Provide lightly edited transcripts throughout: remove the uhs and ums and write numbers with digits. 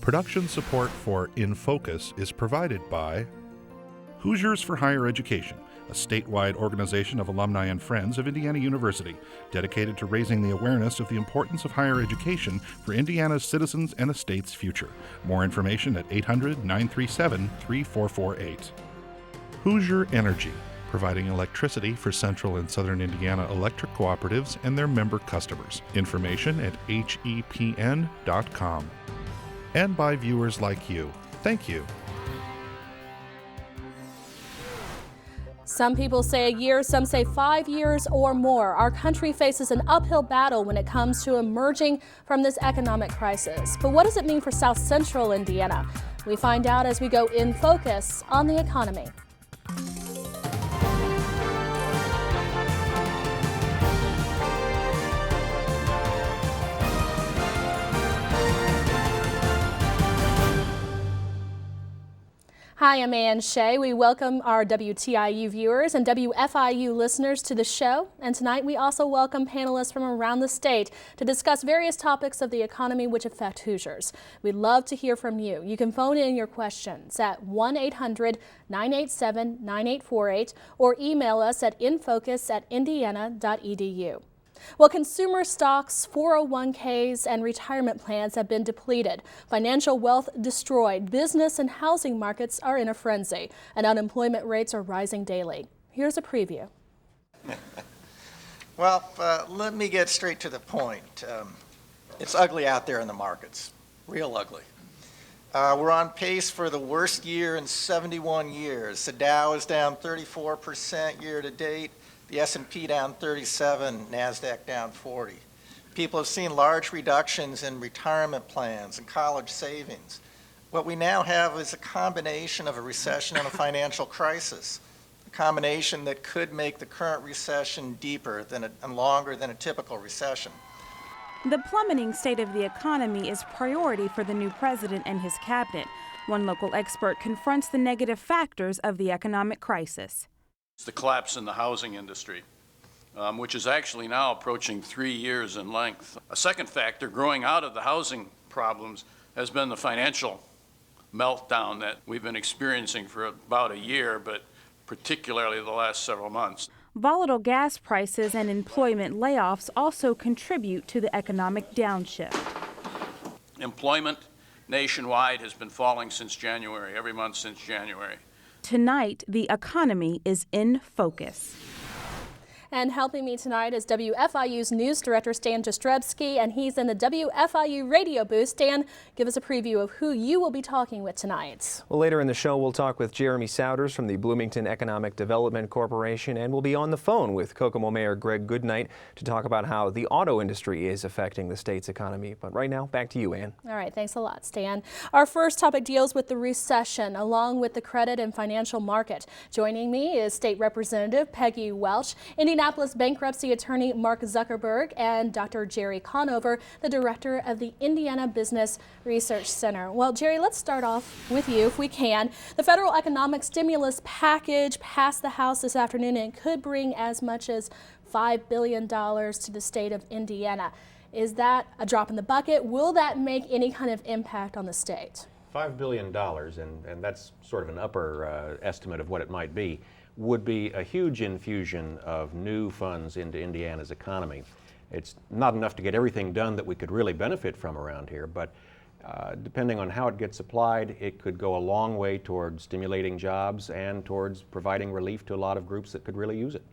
Production support for InFocus is provided by Hoosiers for Higher Education, a statewide organization of alumni and friends of Indiana University, dedicated to raising the awareness of the importance of higher education for Indiana's citizens and the state's future. More information at 800-937-3448. Hoosier Energy, providing electricity for Central and Southern Indiana electric cooperatives and their member customers. Information at hepn.com. And by viewers like you. Thank you. Some people say a year, some say 5 years or more. Our country faces an uphill battle when it comes to emerging from this economic crisis. But what does it mean for South Central Indiana? We find out as we go in focus on the economy. Hi, I'm Ann Shea. We welcome our WTIU viewers and WFIU listeners to the show. And tonight we also welcome panelists from around the state to discuss various topics of the economy which affect Hoosiers. We'd love to hear from you. You can phone in your questions at 1-800-987-9848 or email us at infocus@indiana.edu. Well, consumer stocks, 401ks, and retirement plans have been depleted. Financial wealth destroyed. Business and housing markets are in a frenzy, and unemployment rates are rising daily. Here's a preview. Well, let me get straight to the point. It's ugly out there in the markets, real ugly. We're on pace for the worst year in 71 years. The Dow is down 34% year to date. The S&P down 37, NASDAQ down 40. People have seen large reductions in retirement plans and college savings. What we now have is a combination of a recession and a financial crisis, a combination that could make the current recession deeper and longer than a typical recession. The plummeting state of the economy is priority for the new president and his cabinet. One local expert confronts the negative factors of the economic crisis. It's the collapse in the housing industry, which is actually now approaching 3 years in length. A second factor growing out of the housing problems has been the financial meltdown that we've been experiencing for about a year, but particularly the last several months. Volatile gas prices and employment layoffs also contribute to the economic downshift. Employment nationwide has been falling since January, every month since January. Tonight, the economy is in focus. And helping me tonight is WFIU's news director, Stan Jastrzebski, and he's in the WFIU radio booth. Stan, give us a preview of who you will be talking with tonight. Well, later in the show, we'll talk with Jeremy Souders from the Bloomington Economic Development Corporation, and we'll be on the phone with Kokomo Mayor Greg Goodnight to talk about how the auto industry is affecting the state's economy. But right now, back to you, Ann. All right, thanks a lot, Stan. Our first topic deals with the recession, along with the credit and financial market. Joining me is State Representative Peggy Welch, Indianapolis bankruptcy attorney Mark Zuckerberg, and Dr. Jerry Conover, the director of the Indiana Business Research Center. Well, Jerry, let's start off with you if we can. The federal economic stimulus package passed the House this afternoon and could bring as much as $5 billion to the state of Indiana. Is that a drop in the bucket? Will that make any kind of impact on the state? $5 billion, and that's sort of an upper estimate of what it might be, would be a huge infusion of new funds into Indiana's economy. It's not enough to get everything done that we could really benefit from around here, but depending on how it gets applied, it could go a long way toward stimulating jobs and towards providing relief to a lot of groups that could really use it.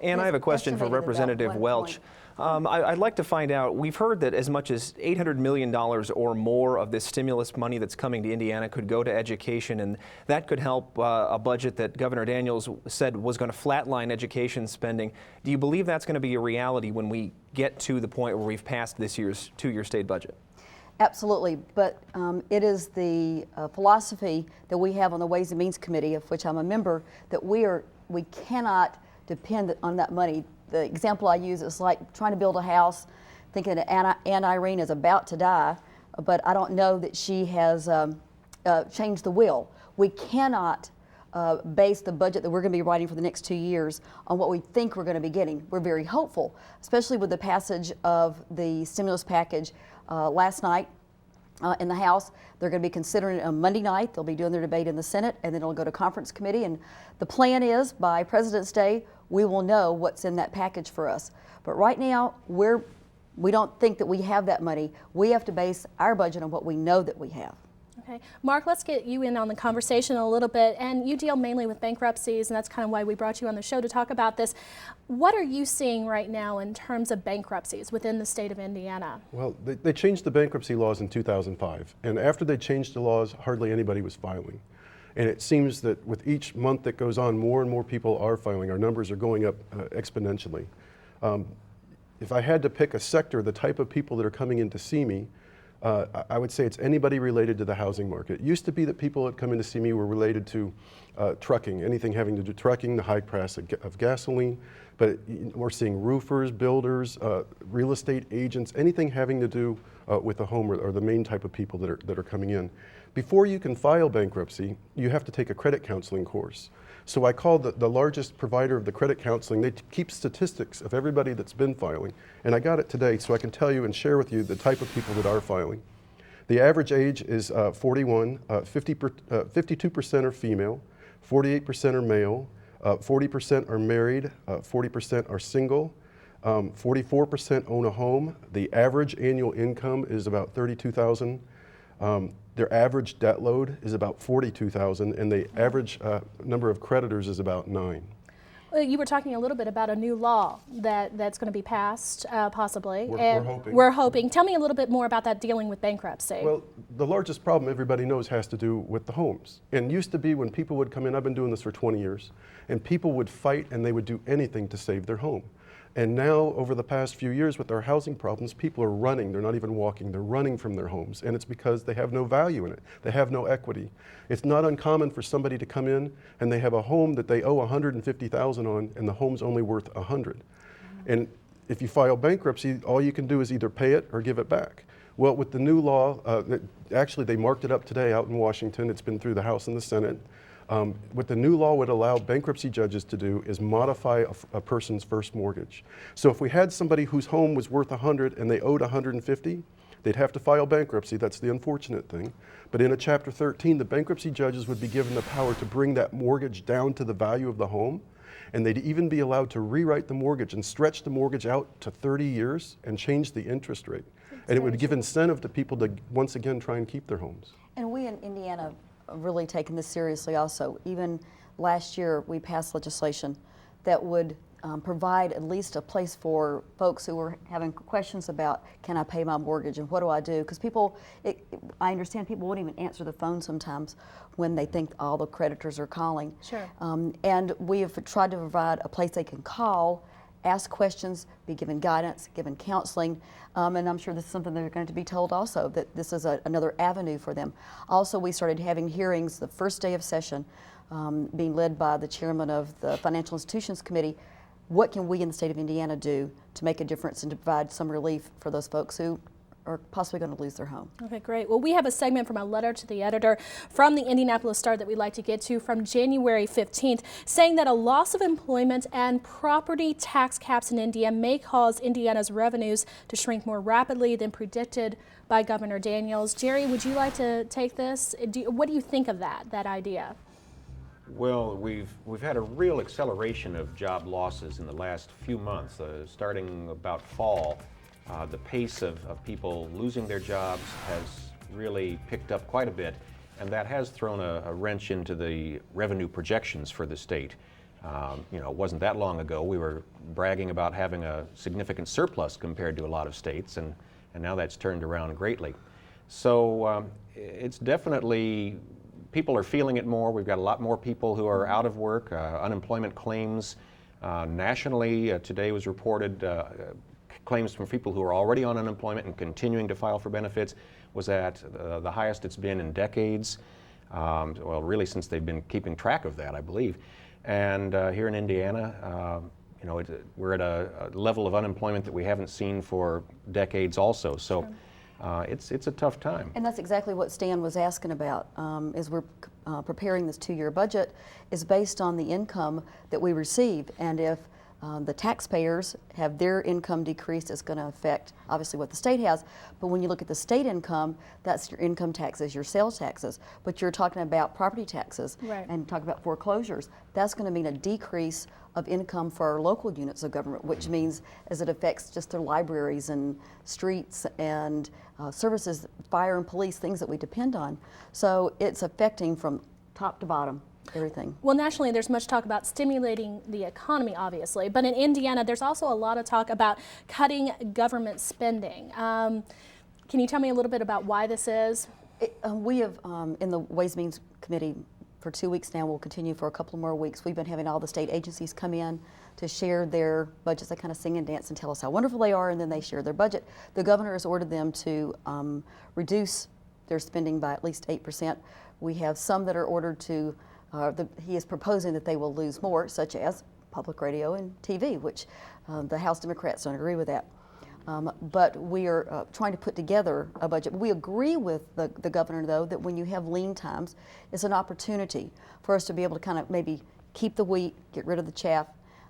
And I have a question for Representative Welch. I'd like to find out, we've heard that as much as $800 million or more of this stimulus money that's coming to Indiana could go to education, and that could help a budget that Governor Daniels said was going to flatline education spending. Do you believe that's going to be a reality when we get to the point where we've passed this year's two-year state budget? Absolutely, but it is the philosophy that we have on the Ways and Means Committee, of which I'm a member, that we cannot depend on that money. The example I use is like trying to build a house, thinking that Aunt Irene is about to die, but I don't know that she has changed the will. We cannot base the budget that we're going to be writing for the next 2 years on what we think we're going to be getting. We're very hopeful, especially with the passage of the stimulus package last night. in the House. They're going to be considering it on Monday night. They'll be doing their debate in the Senate, and then it'll go to conference committee. And the plan is by President's Day, we will know what's in that package for us. But right now, we don't think that we have that money. We have to base our budget on what we know that we have. Okay, Mark, let's get you in on the conversation a little bit, and you deal mainly with bankruptcies, and that's kind of why we brought you on the show to talk about this. What are you seeing right now in terms of bankruptcies within the state of Indiana? Well, they changed the bankruptcy laws in 2005, and after they changed the laws, hardly anybody was filing. And it seems that with each month that goes on, more and more people are filing. Our numbers are going up exponentially. If I had to pick a sector, the type of people that are coming in to see me, I would say it's anybody related to the housing market. It used to be that people that come in to see me were related to trucking, anything having to do with trucking, the high price of gasoline, but we're seeing roofers, builders, real estate agents, anything having to do with the home are the main type of people that are coming in. Before you can file bankruptcy, you have to take a credit counseling course. So I called the largest provider of the credit counseling. They keep statistics of everybody that's been filing. And I got it today, so I can tell you and share with you the type of people that are filing. The average age is 41, 52% are female, 48% are male, 40% are married, 40% are single, 44% own a home. The average annual income is about $32,000. Their average debt load is about $42,000, and the average number of creditors is about 9. Well, you were talking a little bit about a new law that's going to be passed, possibly. We're hoping. We're hoping. Tell me a little bit more about that dealing with bankruptcy. Well, the largest problem everybody knows has to do with the homes. And it used to be when people would come in, I've been doing this for 20 years, and people would fight and they would do anything to save their home. And now, over the past few years with our housing problems, people are running. They're not even walking. They're running from their homes. And it's because they have no value in it. They have no equity. It's not uncommon for somebody to come in and they have a home that they owe $150,000 on, and the home's only worth $100,000. And if you file bankruptcy, all you can do is either pay it or give it back. Well, with the new law, actually they marked it up today out in Washington. It's been through the House and the Senate. What the new law would allow bankruptcy judges to do is modify a person's first mortgage. So if we had somebody whose home was worth $100,000 and they owed $150,000, they'd have to file bankruptcy. That's the unfortunate thing. But in a Chapter 13, the bankruptcy judges would be given the power to bring that mortgage down to the value of the home, and they'd even be allowed to rewrite the mortgage and stretch the mortgage out to 30 years and change the interest rate. And it would give incentive to people to once again try and keep their homes. And we in Indiana really taken this seriously also. Even last year we passed legislation that would provide at least a place for folks who were having questions about, can I pay my mortgage and what do I do? Because people, I understand people won't even answer the phone sometimes when they think all the creditors are calling. Sure. And we have tried to provide a place they can call, ask questions, be given guidance, given counseling, and I'm sure this is something they're going to be told also, that this is another avenue for them. Also, we started having hearings the first day of session, being led by the chairman of the Financial Institutions Committee. What can we in the state of Indiana do to make a difference and to provide some relief for those folks who are possibly going to lose their home? Okay, great. Well, we have a segment from a letter to the editor from the Indianapolis Star that we'd like to get to from January 15th, saying that a loss of employment and property tax caps in India may cause Indiana's revenues to shrink more rapidly than predicted by Governor Daniels. Jerry, would you like to take this? What do you think of that idea? Well, we've had a real acceleration of job losses in the last few months, starting about fall. The pace of people losing their jobs has really picked up quite a bit, and that has thrown a wrench into the revenue projections for the state. It wasn't that long ago we were bragging about having a significant surplus compared to a lot of states, and now that's turned around greatly. So it's definitely, people are feeling it more. We've got a lot more people who are out of work. Unemployment claims nationally today was reported, claims from people who are already on unemployment and continuing to file for benefits was at the highest it's been in decades. Well, really since they've been keeping track of that, I believe. And here in Indiana, we're at a level of unemployment that we haven't seen for decades also. So it's a tough time. And that's exactly what Stan was asking about. As we're preparing this 2-year budget, is based on the income that we receive. And if The taxpayers have their income decreased. It's going to affect obviously what the state has, but when you look at the state income, that's your income taxes, your sales taxes, but you're talking about property taxes and talking about foreclosures. That's going to mean a decrease of income for our local units of government, which means as it affects just their libraries and streets and services, fire and police, things that we depend on. So it's affecting from top to bottom. Everything. Well, nationally, there's much talk about stimulating the economy, obviously, but in Indiana, there's also a lot of talk about cutting government spending. Can you tell me a little bit about why this is? We have, in the Ways and Means Committee, for 2 weeks now, we'll continue for a couple more weeks. We've been having all the state agencies come in to share their budgets. They kind of sing and dance and tell us how wonderful they are, and then they share their budget. The governor has ordered them to reduce their spending by at least 8%. We have some that are ordered to he is proposing that they will lose more, such as public radio and TV, which the House Democrats don't agree with that. But we are trying to put together a budget. We agree with the governor, though, that when you have lean times, it's an opportunity for us to be able to kind of maybe keep the wheat, get rid of the chaff,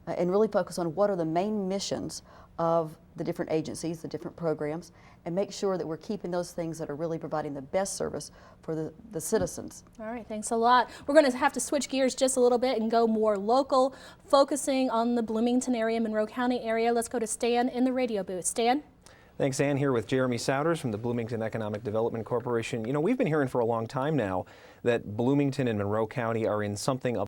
and really focus on what are the main missions of the different agencies, the different programs, and make sure that we're keeping those things that are really providing the best service for the citizens. All right, thanks a lot. We're going to have to switch gears just a little bit and go more local, focusing on the Bloomington area, Monroe County area. Let's go to Stan in the radio booth. Stan? Thanks, Ann. Here with Jeremy Souders from the Bloomington Economic Development Corporation. You know, we've been hearing for a long time now that Bloomington and Monroe County are in something of